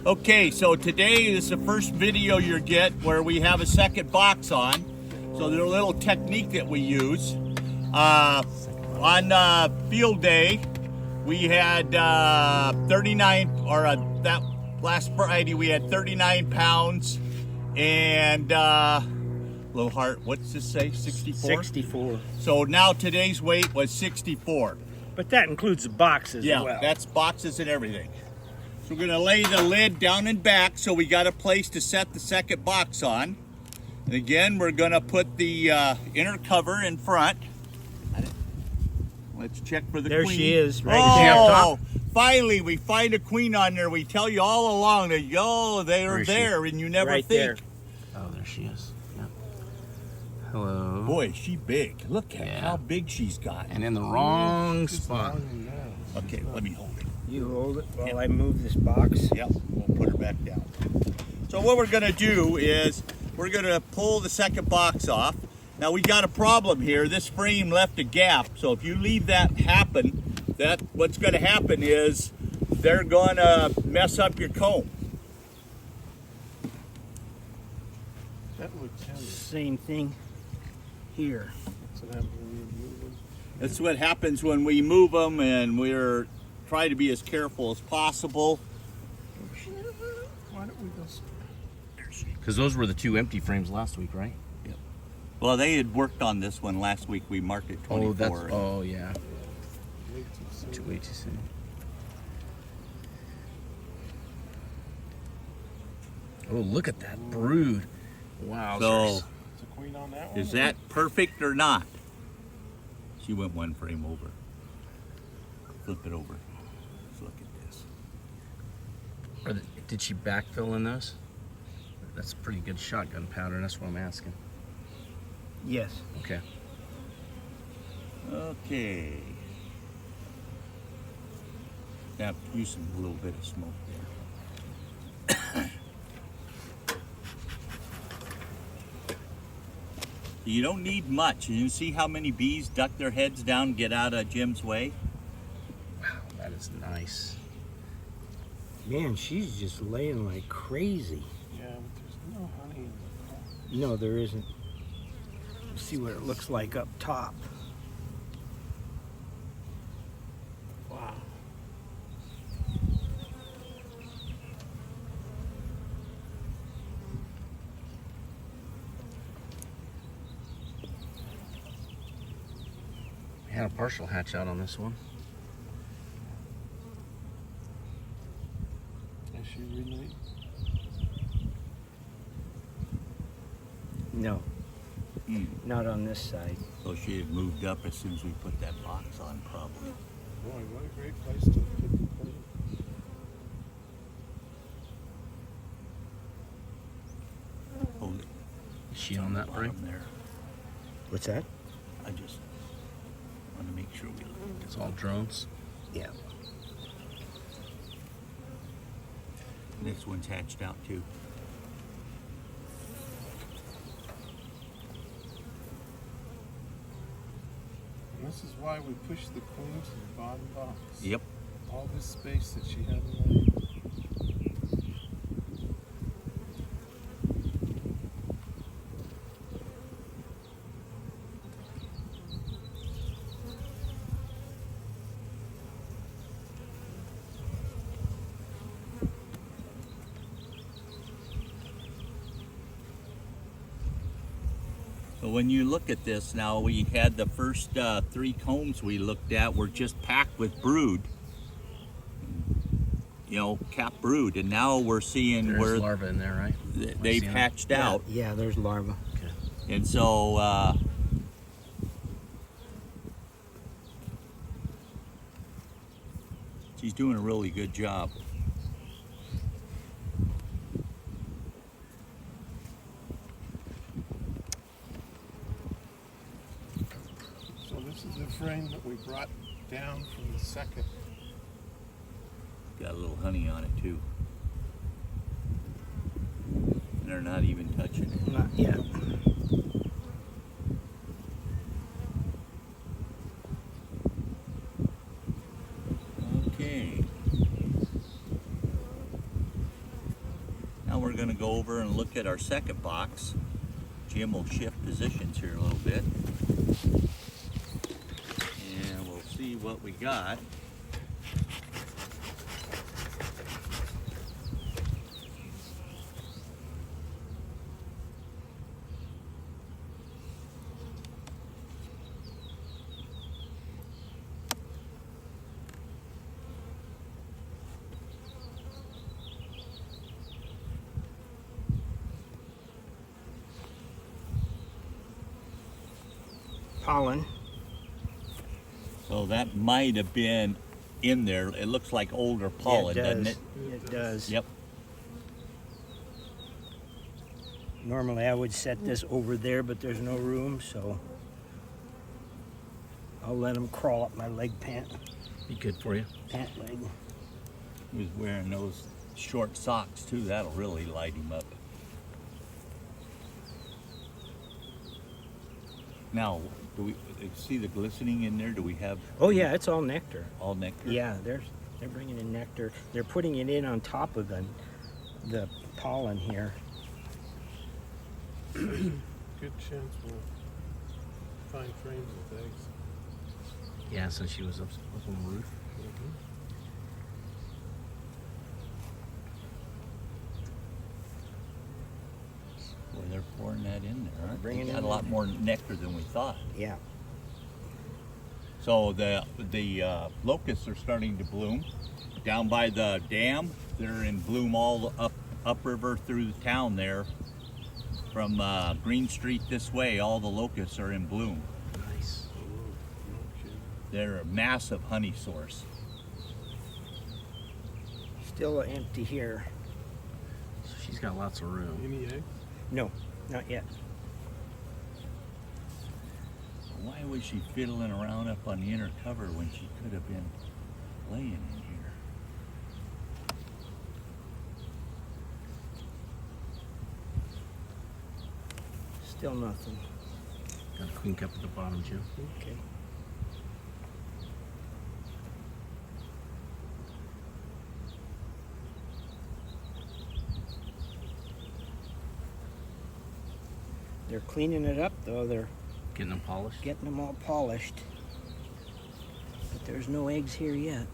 Okay, so today is the first video you get where we have a second box on. So there's a little technique that we use. On field day, we had 39, or that last Friday we had 39 pounds and little heart, what's this say, 64? 64. So now today's weight was 64. But that includes the boxes as well. Yeah, that's boxes and everything. So we're gonna lay the lid down and back so we got a place to set the second box on. And again, we're gonna put the inner cover in front. Let's check for the queen. There she is, right oh, finally we find a queen on there. We tell you all along that, yo, they are there, and you never right think. There. Oh, there she is. Yeah. Hello. Boy, is she big. Look at how big she's got. And in the wrong spot. Okay, let me hold it. You hold it while I move this box. Yep, we'll put her back down. So what we're gonna do is we're gonna pull the second box off. Now we got a problem here. This frame left a gap. So if you leave that happen, what's gonna happen is they're gonna mess up your comb. That would tell you. Same thing here. That's what happens when we move them, and we're trying to be as careful as possible. Why don't we go? Because those were the two empty frames last week, right? Yep. Well, they had worked on this one last week. We marked it 24. Oh, yeah. Way too soon. Oh, look at that brood. Wow. So, a queen on that one, is that perfect or not? She went one frame over. Flip it over. Let's look at this. Did she backfill in those? That's a pretty good shotgun powder. That's what I'm asking. Yes. Okay. Okay. Now, use a little bit of smoke there. You don't need much. You see how many bees duck their heads down and get out of Jim's way? Wow, that is nice. Man, she's just laying like crazy. Yeah, but there's no honey in the comb. No, there isn't. See what it looks like up top. Wow. We had a partial hatch out on this one. Is she really? No. Not on this side. So she had moved up as soon as we put that box on, probably. Boy, what a great place to put the queen. Hold it. Is she on that break? Bottom there. What's that? I just want to make sure we look at It's all drones. Yeah. this one's hatched out too. And this is why we push the queen to the bottom box. Yep. All this space that she had in there. So when you look at this now, we had the first 3 combs we looked at were just packed with brood. You know, cap brood, and now we're seeing There's where larvae in there, right? they've hatched out. Yeah, there's larvae. Okay. And so she's doing a really good job. So this is the frame that we brought down from the second. Got a little honey on it too. And they're not even touching it. Not yet. Okay. look at our second box. Jim will shift positions here a little bit. And we'll see what we got. Pollen. So that might have been in there. It looks like older pollen, Yeah, doesn't it? It does. Yep. Normally I would set this over there, but there's no room, so I'll let him crawl up my leg pant Be good for you. leg. He was wearing those short socks too. That'll really light him up. Now, do we see the glistening in there? Do we have? Oh yeah, it's all nectar. All nectar? Yeah, they're bringing in nectar. They're putting it in on top of the pollen here. Good chance we'll find frames with eggs. Yeah, since she was up on the roof. Boy, they're pouring that in there. Aren't they? Bringing Got in a lot more nectar than we thought. Yeah. So the locusts are starting to bloom. Down by the dam, they're in bloom all upriver through the town there. From Green Street this way, all the locusts are in bloom. Nice. They're a massive honey source. Still empty here. So she's got lots of room. Any eggs? No, not yet. Why was she fiddling around up on the inner cover when she could have been laying in here? Still nothing. Got a queen cup at the bottom, Jim. Okay. They're cleaning it up though. They're Getting them polished. getting them all polished. But there's no eggs here yet.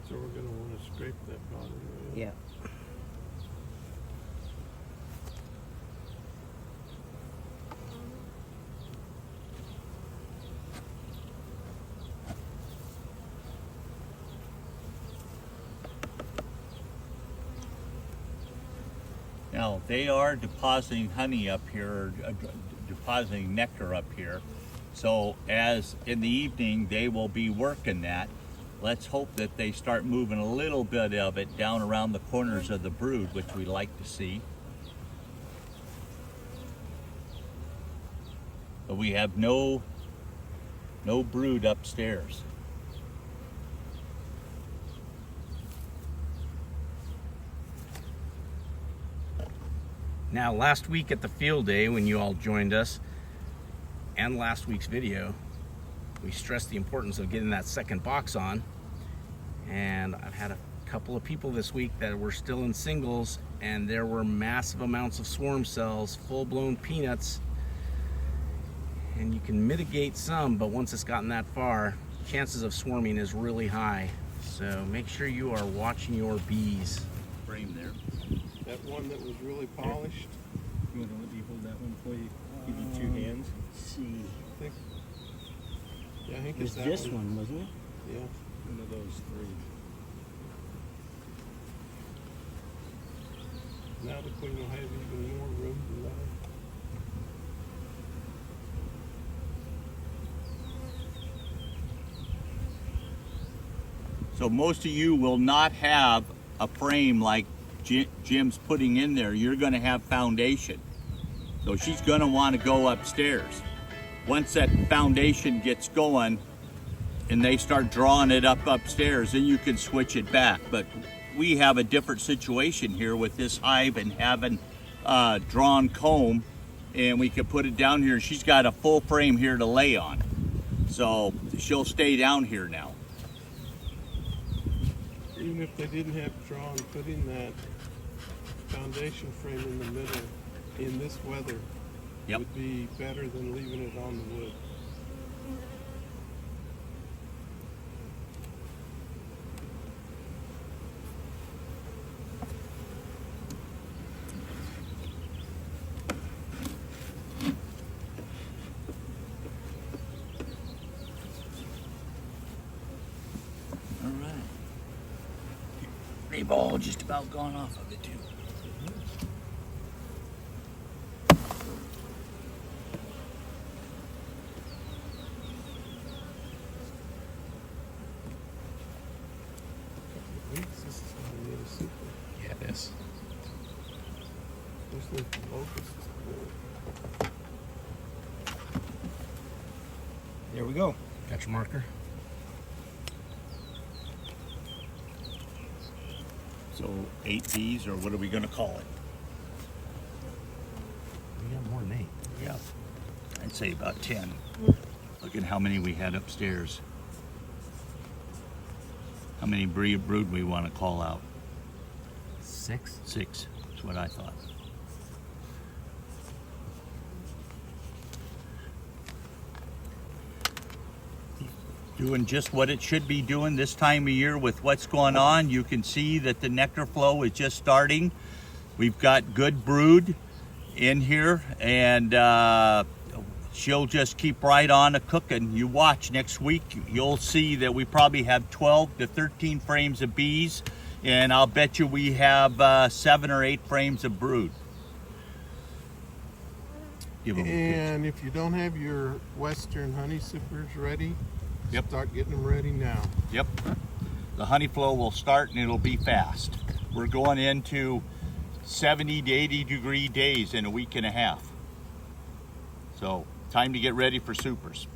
So we're going to want to scrape that bottom layer. Yeah. Now, they are depositing honey up here, depositing nectar up here. So as in the evening, they will be working that. Let's hope that they start moving a little bit of it down around the corners of the brood, which we like to see. But we have no brood upstairs. Now, last week at the field day when you all joined us, and last week's video, we stressed the importance of getting that second box on. And I've had a couple of people this week that were still in singles, and there were massive amounts of swarm cells, full-blown peanuts. And you can mitigate some, but once it's gotten that far, chances of swarming is really high. So make sure you are watching your bees. Frame there. That one that was really polished. You want to let me hold that one for you? Give you 2 hands. Let's see. Yeah, I think It was it's that this one, wasn't it? Yeah. One of those 3. Now the queen will have even more room to lie. So most of you will not have a frame like Jim's putting in there. You're going to have foundation. So she's going to want to go upstairs. Once that foundation gets going and they start drawing it up upstairs, then you can switch it back. But we have a different situation here with this hive and having drawn comb, and we could put it down here. She's got a full frame here to lay on, so she'll stay down here now. Even if they didn't have drawn, putting that foundation frame in the middle in this weather Yep. would be better than leaving it on the wood. All right. They've all just about gone off of it too. This is gonna need a super. Yeah, it is. Especially if the locust is cool. There we go. Got your marker? So 8 bees, or what are we gonna call it? We got more than 8. Yeah, I'd say about 10. Look at how many we had upstairs. How many brood we want to call out? 6. 6, that's what I thought. Doing just what it should be doing this time of year with what's going on. You can see that the nectar flow is just starting. We've got good brood in here, and she'll just keep right on a cooking. You watch next week, you'll see that we probably have 12 to 13 frames of bees, and I'll bet you we have 7 or 8 frames of brood. Give 'em a good- And if you don't have your Western honey sippers ready, Yep. start getting them ready now. Yep. The honey flow will start and it'll be fast. We're going into 70 to 80 degree days in a week and a half. So time to get ready for supers.